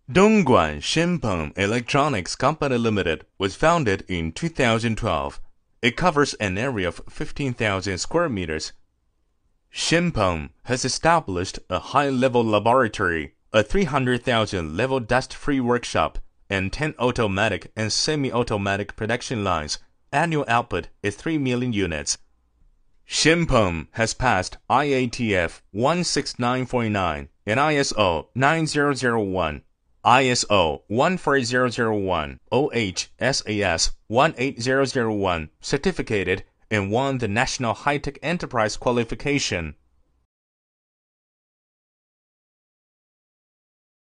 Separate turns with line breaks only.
Dongguan Shenpeng Electronics Company Limited was founded in 2012. It covers an area of 15,000 square meters. Shenpeng has established a high-level laboratory, a 300,000-level dust-free workshop, and 10 automatic and semi-automatic production lines. Annual output is 3 million units. Shenpeng has passed IATF 16949 and ISO 9001, ISO 14001, OHSAS 18001 certificated and won the National High-Tech Enterprise qualification.